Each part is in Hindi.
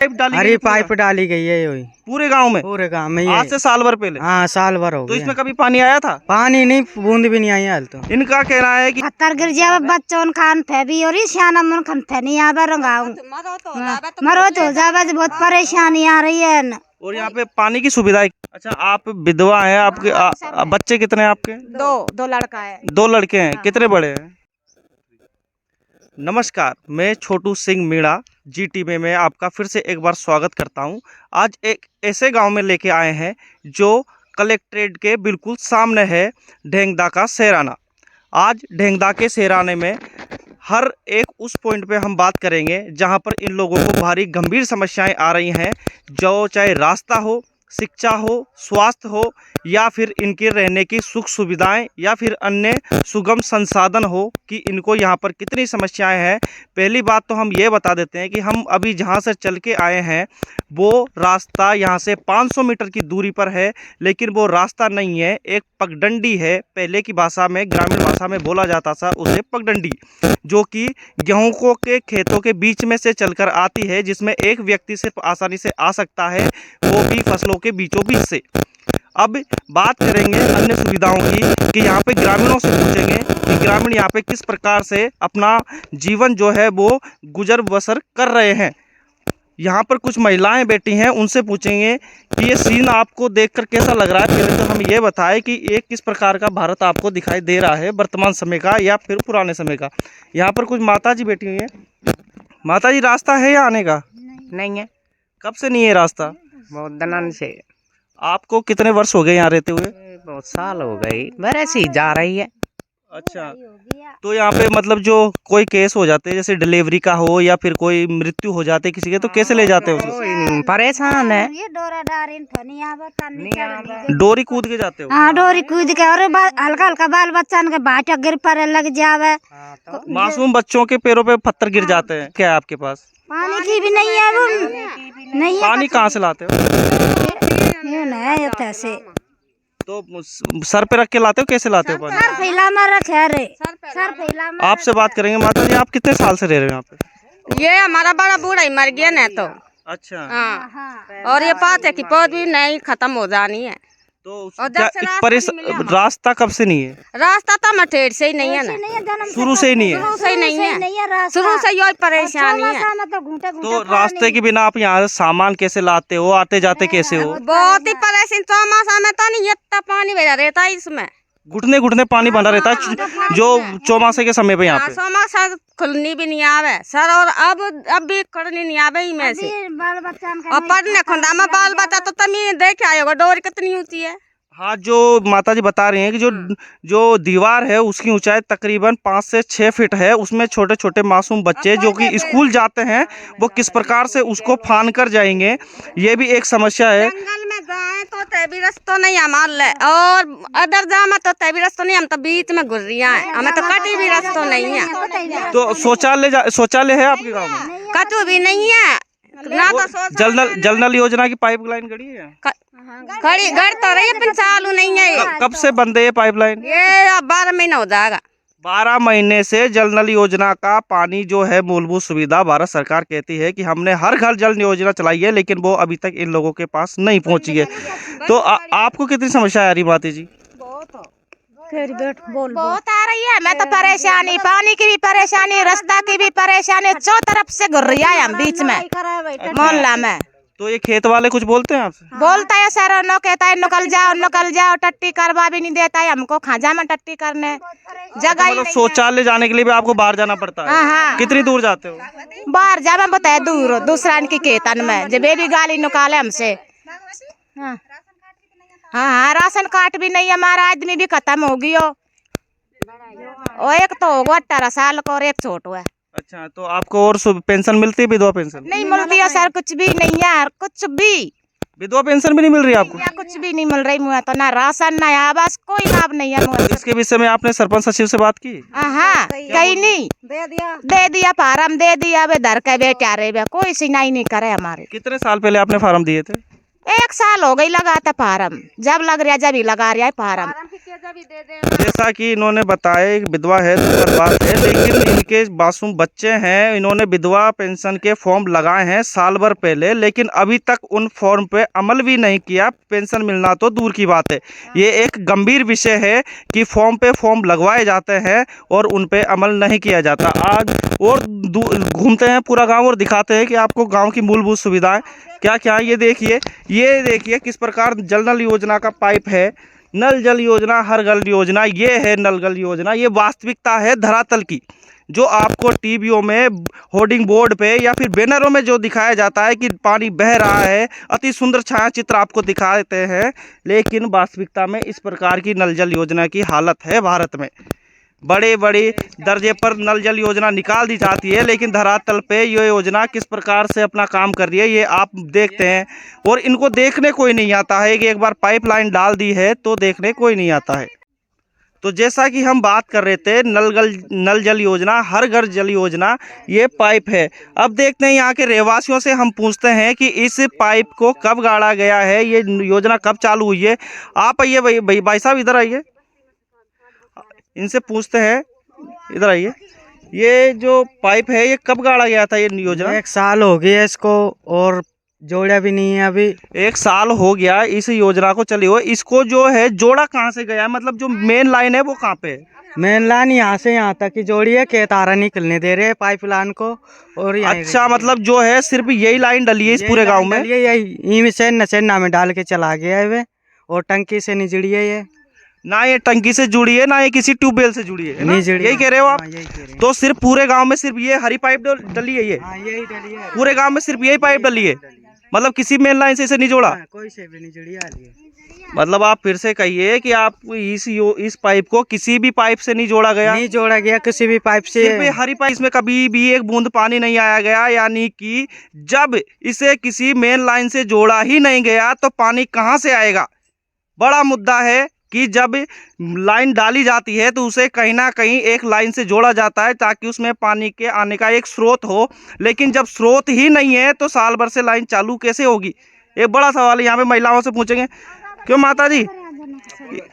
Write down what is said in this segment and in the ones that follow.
पाइप डाली हरी गई पाइप डाली गई है वही पूरे गांव में? पूरे गांव में आज से साल भर पहले? हाँ साल भर हो तो गया। इसमें कभी पानी आया था? पानी नहीं, बूंद भी नहीं आई हाल तो। इनका कहना है कि पत्थर गिर जावे बच्चों खान फैबी और सियाना मन खान फैनी आवे रंगाऊ मरो तो जावे तो बहुत परेशानी आ रही है न। और यहाँ पे पानी की सुविधा है। अच्छा, आप विधवा हैं, आपके बच्चे कितने हैं आपके? दो लड़का है। 2 लड़के हैं। कितने बड़े हैं? नमस्कार, मैं छोटू सिंह मीणा GTV में आपका फिर से एक बार स्वागत करता हूं। आज एक ऐसे गांव में लेके आए हैं जो कलेक्ट्रेट के बिल्कुल सामने है, ढेंगदा का सेराना। आज ढेंगदा के सेराने में हर एक उस पॉइंट पे हम बात करेंगे जहां पर इन लोगों को भारी गंभीर समस्याएं आ रही हैं, जो चाहे रास्ता हो, शिक्षा हो, स्वास्थ्य हो या फिर इनके रहने की सुख सुविधाएं या फिर अन्य सुगम संसाधन हो कि इनको यहाँ पर कितनी समस्याएं हैं। पहली बात तो हम ये बता देते हैं कि हम अभी जहाँ से चल के आए हैं वो रास्ता यहाँ से 500 मीटर की दूरी पर है, लेकिन वो रास्ता नहीं है, एक पगडंडी है। पहले की भाषा में, ग्रामीण भाषा में बोला जाता था उसे पगडंडी, जो कि गेहूं के खेतों के बीच में से चलकर आती है, जिसमें एक व्यक्ति सिर्फ आसानी से आ सकता है, वो भी फसलों के बीचों बीच से। अब बात करेंगे अन्य सुविधाओं की कि यहाँ पे ग्रामीणों से पूछेंगे कि ग्रामीण यहाँ पे किस प्रकार से अपना जीवन जो है वो गुजर बसर कर रहे हैं। यहाँ पर कुछ महिलाएं बैठी हैं, उनसे पूछेंगे कि ये सीन आपको देखकर कैसा लग रहा है। पहले तो हम ये बताएं कि एक किस प्रकार का भारत आपको दिखाई दे रहा है, वर्तमान समय का या फिर पुराने समय का। यहाँ पर कुछ माता जी बैठी हुई हैं। माता जी, रास्ता है या आने का? नहीं है। कब से नहीं है रास्ता? बहुत दनन से। आपको कितने वर्ष हो गए यहाँ रहते हुए? बहुत साल हो गई, मेरे से जा रही है। अच्छा, तो यहाँ पे मतलब जो कोई केस हो जाते हैं, जैसे डिलीवरी का हो या फिर कोई मृत्यु हो जाते किसी के, तो कैसे ले जाते हैं उसको? परेशान है, ये डोरा डारिन फनी आवे कानी डोरी कूद के जाते हो? हां डोरी कूद के और हल्का हल्का बाल बच्चन के बाटा गिर पर लग जावे। मासूम बच्चों के पैरों पे पत्थर गिर जाते हैं। क्या है आपके पास? पानी की भी नहीं है वो, नहीं है। पानी कहाँ से लाते हो? ये नहीं होता से तो सर पे रख के लाते हो? कैसे लाते हो पानी? सर फैला में रखे रे, सर फैला में। आपसे बात करेंगे। माता जी, आप कितने साल से रह रहे हो यहाँ पे? ये हमारा बड़ा बूढ़ा ही मर गया ना तो। अच्छा, हाँ। और ये बात है कि पौध भी नहीं खत्म हो जानी है। तो और क्या जब से रास्ता नहीं मिला रास्ता कब से नहीं है? रास्ता तो मठेर से ही नहीं है ना, शुरू से ही नहीं है? शुरू से ही नहीं है, शुरू से यही परेशानी है। तो रास्ते के बिना आप यहाँ सामान कैसे लाते हो, आते जाते कैसे हो? बहुत ही परेशान, चौमासा में तो नहीं इतना पानी भेजा रहता है इसमें, घुटने घुटने पानी बना रहता है जो चौमासे के समय पे यहाँ पे। चौमासा खुलनी भी नहीं आवे सर, और अब भी करनी नहीं आवे ही में से। और पढ़ने खुंदा में बाल बच्चा तो तमी देखे आएगा डोरी कितनी ऊंची है। हाँ, जो माता जी बता रही हैं कि जो दीवार है उसकी ऊंचाई तकरीबन 5 से 6 फीट है, उसमें छोटे छोटे मासूम बच्चे जो कि स्कूल जाते हैं वो किस प्रकार से उसको फान कर जाएंगे, ये भी एक समस्या है। जंगल में जाए तो तभी रास्ता नहीं हमारे ले, और अदर जाए तो तभी रास्ता नहीं, हम तो बीच में घुस रही हैं, हमें तो कटी भी रास्ता नहीं है। तो शौचालय है आपके गाँव में? कटु भी नहीं है ना, तो जल नल योजना की पाइपलाइन गड़ी है? खड़ी घर तो रही है, पर चालू नहीं है ये। कब से बंद है ये पाइपलाइन? ये अब 12 महीना हो जाएगा। 12 महीने से जल नल योजना का पानी जो है मूलभूत सुविधा भारत सरकार कहती है कि हमने हर घर जल योजना चलाई है, लेकिन वो अभी तक इन लोगों के पास नहीं पहुंची है। तो आपको कितनी समस्या आ रही माता जी? बहुत आ रही है, मैं तो परेशानी, पानी की भी परेशानी, रास्ता की भी परेशानी, चौ तरफ से घुर रही है हम बीच में मोहल्ला में। तो ये खेत वाले कुछ बोलते हैं आपसे? बोलता है सर, नो कहता है निकल जाओ, टट्टी करवा भी नहीं देता है हमको, खाजा में टट्टी करने जगह ही मतलब नहीं शौचालय जाने के लिए भी आपको बाहर जाना पड़ता है? हाँ। कितनी दूर जाते हो? बाहर जावा बताए दूर दूसरा इनकी खेतन में, जब भी गाली निकाले हमसे। हाँ, राशन कार्ड भी नहीं, हमारा आदमी भी खत्म हो गई हो, और एक तो होगा 18 साल का और एक छोटो है। अच्छा, तो आपको और पेंशन मिलती है? विधवा पेंशन नहीं मिलती है सर, कुछ भी नहीं यार, कुछ भी विधवा पेंशन भी नहीं मिल रही आपको? कुछ भी नहीं मिल रही मुझे तो, ना राशन ना आवास, कोई लाभ नहीं है मुझे। इसके विषय में आपने सरपंच सचिव से बात की? हाँ, कहीं नहीं, दे दिया फार्म, दे दिया वे धर के बेटे आ रहे, कोई सुनाई नहीं करे हमारे। कितने साल पहले आपने फार्म दिए थे? 1 साल हो गई लगाता फार्म, जब लग रहा जब ही लगा रहा है फार्म। जैसा कि इन्होंने बताया, एक विधवा है, दुखद बात है, लेकिन इनके मासूम बच्चे हैं। इन्होंने विधवा पेंशन के फॉर्म लगाए हैं साल भर पहले, लेकिन अभी तक उन फॉर्म पे अमल भी नहीं किया। पेंशन मिलना तो दूर की बात है। ये एक गंभीर विषय है कि फॉर्म पे फॉर्म लगवाए जाते हैं और उन पे अमल नहीं किया जाता। आज और घूमते हैं पूरा गांव और दिखाते हैं कि आपको गांव की मूलभूत सुविधाएं क्या क्या है। ये देखिए किस प्रकार जल नल योजना का पाइप है। नल जल योजना, हर घर योजना, ये है नल जल योजना। ये वास्तविकता है धरातल की, जो आपको टीवियों में, होर्डिंग बोर्ड पे या फिर बैनरों में जो दिखाया जाता है कि पानी बह रहा है, अति सुंदर छाया चित्र आपको दिखाते हैं, लेकिन वास्तविकता में इस प्रकार की नल जल योजना की हालत है भारत में। बड़े बड़े दर्जे पर नल जल योजना निकाल दी जाती है, लेकिन धरातल पे ये योजना किस प्रकार से अपना काम कर रही है ये आप देखते हैं। और इनको देखने कोई नहीं आता है कि एक बार पाइपलाइन डाल दी है तो देखने कोई नहीं आता है। तो जैसा कि हम बात कर रहे थे नल जल योजना, हर घर जल योजना, ये पाइप है। अब देखते हैं यहाँ के रहवासियों से हम पूछते हैं कि इस पाइप को कब गाड़ा गया है, ये योजना कब चालू हुई है। आप आइए भाई साहब, इधर आइए, इनसे पूछते हैं, इधर आइए। ये जो पाइप है ये कब गाड़ा गया था ये योजना? 1 साल हो गया इसको और जोड़ा भी नहीं है अभी। 1 साल हो गया इस योजना को चली हुई। इसको जो है जोड़ा कहाँ से गया है, मतलब जो मेन लाइन है वो कहाँ पे है? मेन लाइन यहाँ से यहाँ तक की जोड़ी है, के तारा निकलने दे रहे हैं पाइपलाइन को। और अच्छा, मतलब जो है सिर्फ यही लाइन डली है इस पूरे गाँव में? यही से नचेन्ना में डाल के चला गया है वे, और टंकी से नहीं जुड़ी है ये। ना ये टंकी से जुड़ी है, ना ये किसी ट्यूबवेल से जुड़ी है ना? यही कह रहे हो आप? यही कह रहे हैं। तो सिर्फ पूरे गांव में सिर्फ ये हरी पाइप डली है? ये यही डली है पूरे गांव में सिर्फ यही पाइप डली है, मतलब किसी मेन लाइन से इसे नहीं जोड़ा? कोई से भी नहीं जुड़ी है। मतलब आप फिर से कहिए कि आप इस पाइप को किसी भी पाइप से नहीं जोड़ा गया? नहीं जोड़ा गया किसी भी पाइप से। सिर्फ ये हरी पाइप, इसमें कभी भी एक बूंद पानी नहीं आया गया, यानी कि जब इसे किसी मेन लाइन से जोड़ा ही नहीं गया तो पानी कहाँ से आएगा? बड़ा मुद्दा है कि जब लाइन डाली जाती है तो उसे कहीं ना कहीं एक लाइन से जोड़ा जाता है ताकि उसमें पानी के आने का एक स्रोत हो, लेकिन जब स्रोत ही नहीं है तो साल भर से लाइन चालू कैसे होगी? एक बड़ा सवाल है। यहाँ पे महिलाओं से पूछेंगे, क्यों माता जी,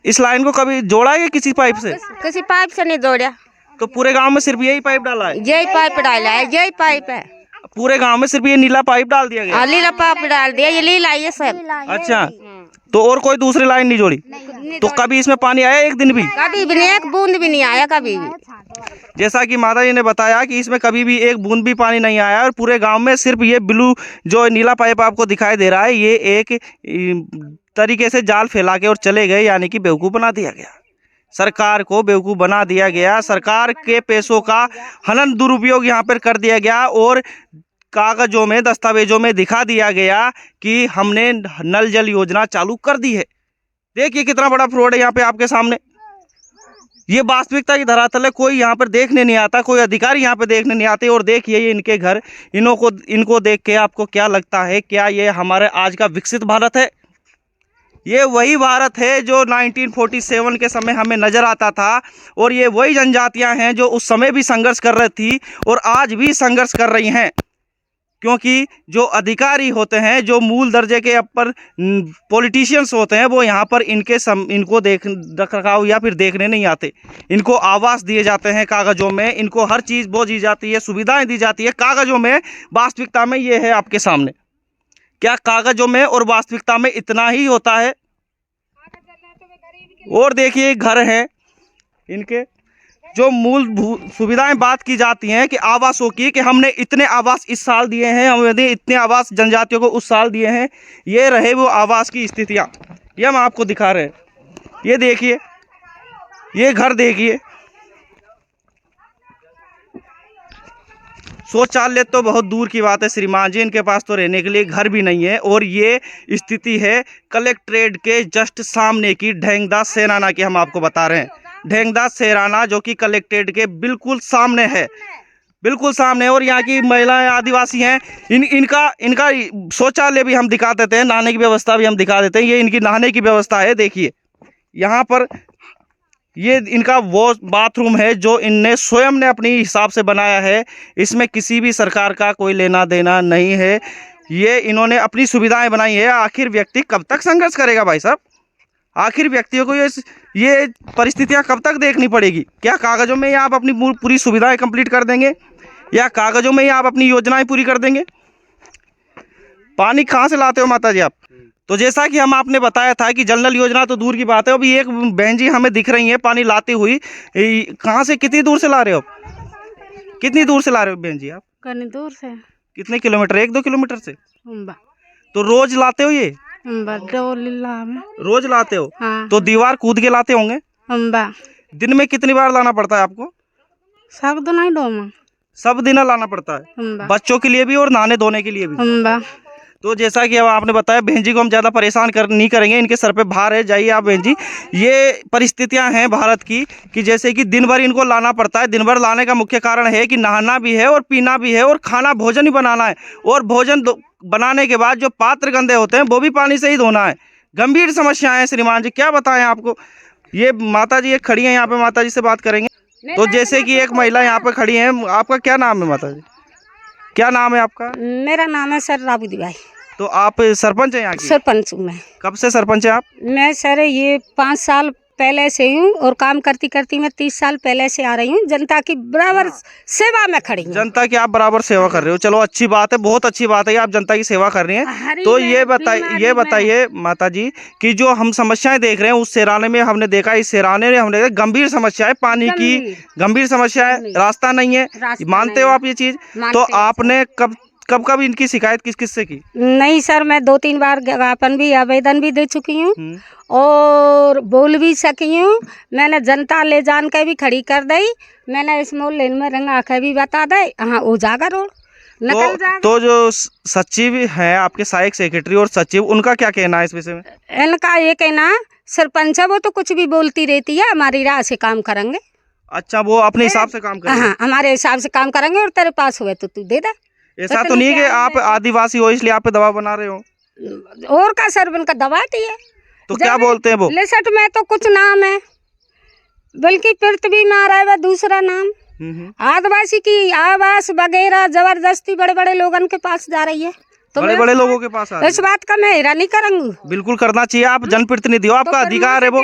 इस लाइन को कभी जोड़ा है किसी पाइप से? किसी पाइप से नहीं जोड़ा। तो पूरे गांव में सिर्फ यही पाइप डाला है? यही पाइप डाला है, यही पाइप है पूरे गांव में, सिर्फ ये नीला पाइप डाल दिया गया? नीला पाइप डाल दिया, ये लीला ये सब। अच्छा, तो और कोई दूसरी लाइन नहीं जोड़ी? तो कभी इसमें पानी आया एक दिन भी? कभी भी नहीं, एक बूंद भी नहीं आया कभी भी। जैसा कि माता जी ने बताया कि इसमें कभी भी एक बूंद भी पानी नहीं आया, और पूरे गांव में सिर्फ ये ब्लू जो नीला पाइप आपको दिखाई दे रहा है, ये एक तरीके से जाल फैला के और चले गए, यानी कि बेवकूफ़ बना दिया गया। सरकार को बेवकूफ़ बना दिया गया, सरकार के पैसों का हनन दुरुपयोग यहाँ पर कर दिया गया और कागजों में, दस्तावेजों में दिखा दिया गया कि हमने नल जल योजना चालू कर दी है। देखिए कितना बड़ा फ्रॉड है यहाँ पे आपके सामने। ये वास्तविकता की धरातल है, कोई यहाँ पर देखने नहीं आता, कोई अधिकारी यहाँ पे देखने नहीं आते। और देखिए ये इनके घर, इनको देख के आपको क्या लगता है, क्या ये हमारे आज का विकसित भारत है? ये वही भारत है जो 1947 के समय हमें नज़र आता था, और ये वही जनजातियाँ हैं जो उस समय भी संघर्ष कर रही थी और आज भी संघर्ष कर रही हैं। क्योंकि जो अधिकारी होते हैं, जो मूल दर्जे के अपर पॉलिटिशियंस होते हैं, वो यहाँ पर इनको रख रखाव या फिर देखने नहीं आते। इनको आवास दिए जाते हैं कागज़ों में, इनको हर चीज़ वो दी जाती है, सुविधाएं दी जाती है कागज़ों में। वास्तविकता में ये है आपके सामने। क्या कागज़ों में और वास्तविकता में इतना ही होता है? और देखिए घर हैं इनके, जो मूल सुविधाएं बात की जाती हैं कि आवासों की, कि हमने इतने आवास इस साल दिए हैं, हमने इतने आवास जनजातियों को उस साल दिए हैं। ये रहे वो आवास की स्थितियां, ये हम आपको दिखा रहे हैं। ये देखिए, ये घर देखिए, शौचालय तो बहुत दूर की बात है श्रीमान जी, इनके पास तो रहने के लिए घर भी नहीं है। और ये स्थिति है कलेक्ट्रेट के जस्ट सामने की, ढेंगदास सेराना की हम आपको बता रहे हैं। ढेंगदास सेराना जो कि कलेक्ट्रेट के बिल्कुल सामने है, बिल्कुल सामने। और यहाँ की महिलाएं आदिवासी हैं, इनका शौचालय भी हम दिखा देते हैं, नहाने की व्यवस्था भी हम दिखा देते हैं। ये इनकी नहाने की व्यवस्था है, देखिए यहाँ पर ये इनका वो बाथरूम है जो इनने स्वयं ने अपनी हिसाब से बनाया है। इसमें किसी भी सरकार का कोई लेना देना नहीं है। ये इन्होंने अपनी सुविधाएं बनाई है। आखिर व्यक्ति कब तक संघर्ष करेगा भाई साहब? आखिर व्यक्तियों को ये परिस्थितियां कब तक देखनी पड़ेगी? क्या कागजों में ही आप अपनी पूरी सुविधाएं कंप्लीट कर देंगे या कागजों में ही आप अपनी योजनाएं पूरी कर देंगे? पानी कहाँ से लाते हो माता जी आप? तो जैसा कि हम आपने बताया था कि जल नल योजना तो दूर की बात है, अभी एक बहन जी हमें दिख रही हैं पानी लाती हुई। कहाँ से, कितनी दूर से ला रहे हो? कितनी दूर से ला रहे हो बहन जी आप? कहीं दूर से। कितने किलोमीटर? 1-2 किलोमीटर से? उम्बा तो रोज लाते हो ये? में रोज लाते हो? हाँ। तो दीवार कूद के लाते होंगे? उम्बा दिन में कितनी बार लाना पड़ता है आपको? सब दिन ही डोमा सब दिन लाना पड़ता है, उम्बा बच्चों के लिए भी और नहाने धोने के लिए भी। उम्बा। तो जैसा कि अब आपने बताया, बहन जी को हम ज़्यादा परेशान नहीं करेंगे, इनके सर पे भार है। जाइए आप बहन जी। ये परिस्थितियां हैं भारत की कि जैसे कि दिन भर इनको लाना पड़ता है। दिन भर लाने का मुख्य कारण है कि नहाना भी है और पीना भी है और खाना भोजन ही बनाना है, और भोजन बनाने के बाद जो पात्र गंदे होते हैं वो भी पानी से ही धोना है। गंभीर समस्याएं हैं श्रीमान जी, क्या बताएं आपको। ये माता जी एक खड़ी हैं यहाँ पे, माता जी से बात करेंगे। तो जैसे कि एक महिला यहाँ पे खड़ी है, आपका क्या नाम है माता जी? क्या नाम है आपका? मेरा नाम है सर राबूदी भाई। तो आप सरपंच हैं यहाँ की? सरपंच हूँ मैं। कब से सरपंच हैं आप? मैं सर ये 5 साल पहले से हूँ और काम करती करती मैं 30 साल पहले से आ रही हूँ। जनता की बराबर सेवा में खड़ी हूँ। जनता की आप बराबर सेवा कर रहे हो, चलो अच्छी बात है, बहुत अच्छी बात है, आप जनता की सेवा कर रही हैं। तो ये बताइए माता जी कि जो हम समस्याएं देख रहे हैं, उस सेराने में हमने देखा, इस सेराने में हमने देखा गंभीर समस्या है, पानी की गंभीर समस्या है, रास्ता नहीं है। मानते हो आप ये चीज? तो आपने कब इनकी शिकायत किस से की? नहीं सर, मैं 2-3 बार ज्ञापन भी, आवेदन भी दे चुकी हूँ और बोल भी सकी हूँ। मैंने जनता ले जान के भी खड़ी कर दी। मैंने इस मोहल्ले में रंगा के भी बता दे, हाँ वो जागा रोड निकल जाएगा। तो जो सचिव है आपके, सहायक सेक्रेटरी और सचिव, उनका क्या कहना है इस विषय में? इनका ये कहना, सरपंच है वो तो कुछ भी बोलती रहती है, हमारी राह से काम करेंगे। अच्छा, वो अपने हिसाब से काम करेंगे? हाँ, हमारे हिसाब से काम करेंगे और तेरे पास हुए तो तू दे दे। ऐसा तो नहीं है कि आप आदिवासी हो इसलिए आप पे दबाव बना रहे हो? और का सर उनका दबाती है। तो क्या बोलते हैं वो? लिस्ट में तो कुछ नाम है, बल्कि पृथ्वी में आ रहा है वह दूसरा नाम। आदिवासी की आवास वगैरह जबरदस्ती बड़े बड़े लोगों के पास जा रही है। तो बड़े लोगों के पास इस बात का मैं हैरानी करूंगी। बिल्कुल करना चाहिए, आप जनप्रतिनिधि हो, आपका अधिकार है वो।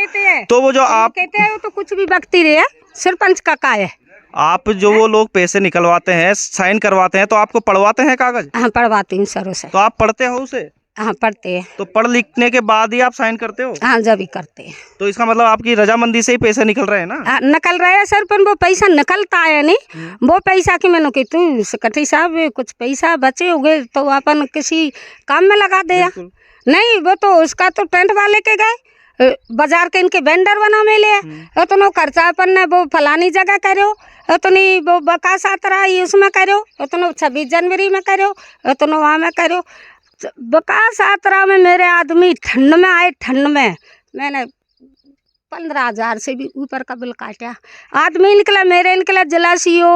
तो वो जो आप कहते हैं वो तो कुछ भी बकती रहे, सरपंच का है। आप जो वो लोग पैसे निकलवाते हैं, साइन करवाते हैं, तो आपको पढ़वाते हैं कागज? हाँ, पढ़वाती हूँ सर उसे। तो आप पढ़ते हो उसे? हाँ, पढ़ते हैं। तो पढ़ लिखने के बाद ही आप साइन करते हो? हाँ, जब ही करते हैं। तो इसका मतलब आपकी रजामंदी से ही पैसे निकल रहे हैं ना? निकल रहे हैं सर, पर वो पैसा निकलता है नहीं। वो पैसा की मैंने की तू सेक्रेटरी साहब कुछ पैसा बचे हो गए तो अपन किसी काम में लगा दे। नहीं, वो तो उसका तो टेंट वाले के गए, बाजार के इनके वेंडर बना मिले, तो खर्चा अपन ने वो फलानी जगह करो, नहीं वो बकास आता उसमें करो, तो 26 जनवरी में करो, तो वहाँ में करो। बकास यात्रा में मेरे आदमी ठंड में आए, ठंड में मैंने 15,000 से भी ऊपर का बिल काटा। आदमी निकला, मेरे निकला जलासियो,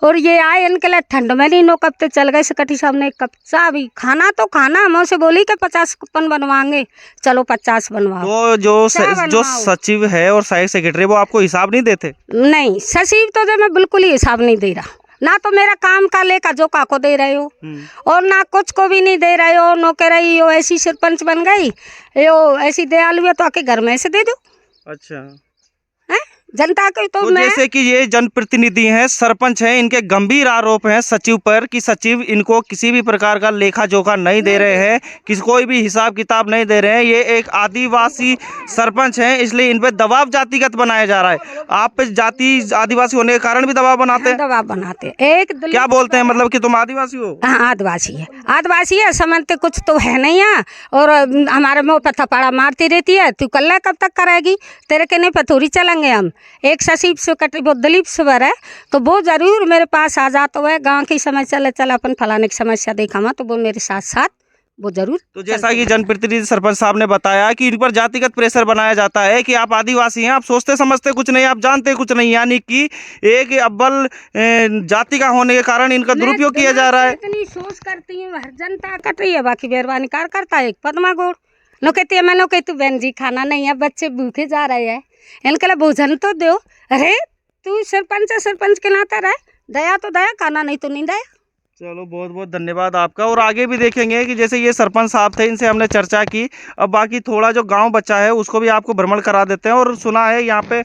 और ये आए इनके ठंड में नहीं, 9 कप्ते चल गए। सेक्रेटरी साहब ने 1 कप चाह भी खाना तो खाना, हम उसे बोली कि 50 कूपन बनवाएंगे, चलो 50 बनवाओ। तो जो सचिव है और सहायक सेक्रेटरी वो आपको हिसाब नहीं देते? नहीं, सचिव तो जब मैं बिल्कुल ही हिसाब नहीं दे रहा, ना तो मेरा काम का लेकर जो का को दे रहे हो और ना कुछ को भी नहीं दे रहे हो। नो कह रही हो ऐसी सरपंच बन गई, यो ऐसी दयालु है तो आके घर में से दे दो। अच्छा, है जनता को तो मैं जैसे कि ये जनप्रतिनिधि हैं, सरपंच हैं, इनके गंभीर आरोप हैं सचिव पर कि सचिव इनको किसी भी प्रकार का लेखा जोखा नहीं दे रहे हैं, किसी कोई भी हिसाब किताब नहीं दे रहे हैं। ये एक आदिवासी सरपंच हैं, इसलिए इन पे दबाव जातिगत बनाया जा रहा है। आप पे जाति आदिवासी होने के कारण भी दबाव बनाते हैं? दबाव बनाते एक क्या बोलते हैं, मतलब कि तुम आदिवासी हो? हाँ, आदिवासी है, आदिवासी है, समझते कुछ तो है नहीं है, और हमारे मुँह पर थप्पड़ा मारती रहती है। तू कल्ला कब तक करेगी, तेरे कहने पर थोड़ी चलेंगे हम। एक सचिव सेक्रेटरी वो दिलीप सवर है, तो वो जरूर मेरे पास आ जाता है, गांव की समस्या चल अपन फलाने की समस्या देखा तो वो मेरे साथ साथ वो जरूर। तो जैसा कि जनप्रतिनिधि सरपंच साहब ने बताया कि इन पर जातिगत प्रेशर बनाया जाता है कि आप आदिवासी हैं, आप सोचते समझते कुछ नहीं, आप जानते कुछ नहीं, यानी कि एक अव्वल जाति का होने के कारण इनका दुरुपयोग किया जा रहा है। इतनी सोच करती हूँ, हर जनता कट रही है, बाकी मेहरबानी कार करता है। एक पद्मा गौड़ नो कहती है, मैंने कहती बहन जी खाना नहीं है, बच्चे भूखे जा रहे हैं, इनके लिए भोजन तो दो। अरे तू सरपंच है, सरपंच के नाते रहे, दया तो दया, खाना नहीं तो नहीं दया। चलो बहुत बहुत धन्यवाद आपका। और आगे भी देखेंगे कि जैसे ये सरपंच साहब थे, इनसे हमने चर्चा की। अब बाकी थोड़ा जो गांव बचा है उसको भी आपको भ्रमण करा देते हैं। और सुना है यहाँ पे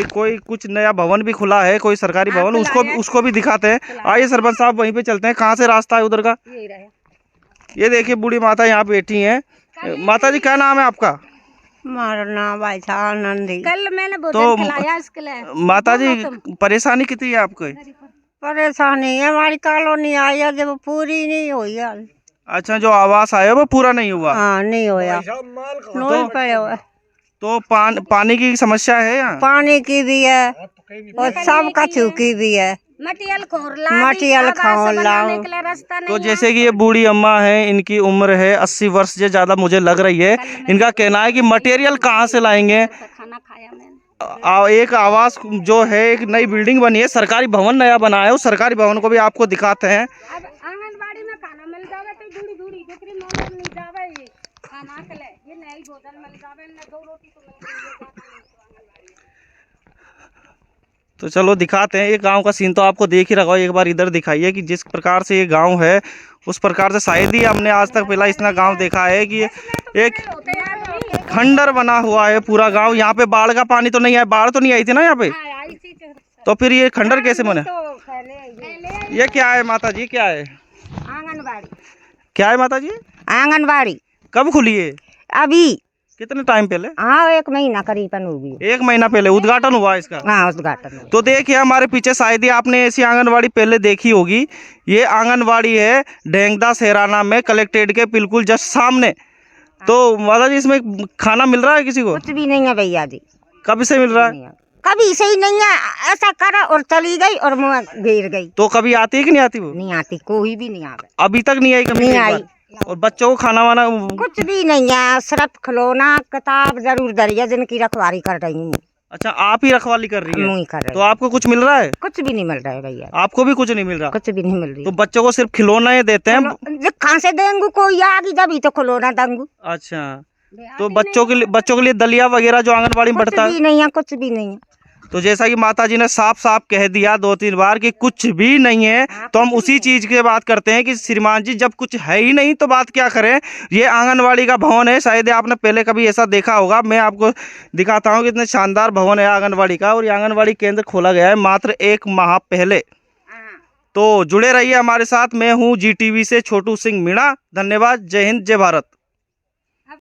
कोई कुछ नया भवन भी खुला है, कोई सरकारी भवन, उसको भी दिखाते हैं। आइए सरपंच साहब वहीं पे चलते हैं। कहाँ से रास्ता है उधर का? ये देखिए बूढ़ी माता यहाँ बैठी हैं। माता जी क्या नाम है आपका? हमारा नाम भाई आनंदी। कल मैंने तो भोजन खिलाया इसके लिए। माता जी परेशानी कितनी है आपको? परेशानी है, हमारी कॉलोनी आई है जब पूरी नहीं हुई है। अच्छा, जो आवास आया वो पूरा नहीं हुआ? हाँ नहीं होया, नहीं पड़े हुए। तो पानी की समस्या है यहाँ? पानी की भी है और सब कछु की भी है। मटियल खोर लाओ। रास्ता नहीं। तो जैसे कि ये बूढ़ी अम्मा है, इनकी उम्र है 80 वर्ष से ज़्यादा मुझे लग रही है। इनका कहना है कि मटेरियल कहाँ से लाएंगे। खाना खाया मैंने। एक आवास जो है, एक नई बिल्डिंग बनी है, सरकारी भवन नया बना है, उस सरकारी भवन को भी आपको दिखाते हैं। अब आंगनबाड़ी में खाना मिल जावे तो दूरी दूरी दूसरी मोहल्ले में नहीं जावे। ये खाना के लिए ये नई भोजन मिल जावे ना, 2 रोटी तो मिल जाती है। तो चलो दिखाते हैं। ये गांव का सीन तो आपको देख ही रखा हो, एक बार इधर दिखाइए कि जिस प्रकार से ये गांव है उस प्रकार से शायद ही हमने आज तक पहला इतना गांव देखा है कि एक खंडर बना हुआ है पूरा गांव। यहाँ पे बाढ़ का पानी तो नहीं आया, बाढ़ तो नहीं आई थी ना यहाँ पे, तो फिर ये खंडर कैसे बने? ये क्या है माता जी, क्या है? आंगनबाड़ी। क्या है माता जी? आंगनबाड़ी कब खुली है? अभी कितने टाइम पहले? हाँ 1 महीना करीबन होगी। 1 महीना पहले उद्घाटन हुआ इसका? हाँ उद्घाटन। तो देखिए हमारे पीछे शायद ही आपने ऐसी आंगनवाड़ी पहले देखी होगी। ये आंगनवाड़ी है ढेंगदा सेराना में, कलेक्ट्रेट के बिल्कुल जस्ट सामने। तो माता जी इसमें खाना मिल रहा है किसी को? कुछ भी नहीं है भैया जी। कब से मिल रहा है? कभी से ही नहीं है, ऐसा करा और चली गई और मुँह गिर गई। तो कभी आती है कि नहीं आती वो? नहीं आती, कोई भी नहीं आवे। अभी तक नहीं आई कभी? नहीं आई। और बच्चों को खाना वाना? कुछ भी नहीं है, सिर्फ खिलौना किताब जरूर दरिया जिनकी रखवाली कर रही हूँ। अच्छा, आप ही रखवाली कर रही मुँह है? कर रही। तो आपको कुछ मिल रहा है? कुछ भी नहीं मिल रहा है भैया। आपको भी कुछ नहीं मिल रहा? कुछ भी नहीं मिल रही। तो बच्चों को सिर्फ खिलौना देते हैं? कहाँ से देंगे, कोई आगे जब तो खिलौना देंगे। अच्छा, तो बच्चों के लिए दलिया वगैरह जो आंगनबाड़ी में बढ़ता कुछ भी नहीं है, कुछ भी नहीं है। तो जैसा कि माता जी ने साफ साफ कह दिया 2-3 बार कि कुछ भी नहीं है, तो हम उसी चीज की बात करते हैं कि श्रीमान जी जब कुछ है ही नहीं तो बात क्या करें। ये आंगनवाड़ी का भवन है, शायद आपने पहले कभी ऐसा देखा होगा। मैं आपको दिखाता हूँ कि इतने शानदार भवन है आंगनवाड़ी का। और ये आंगनवाड़ी केंद्र खोला गया है मात्र 1 माह पहले। तो जुड़े रहिए हमारे साथ। मैं हूँ GTV से छोटू सिंह मीणा। धन्यवाद। जय हिंद, जय भारत।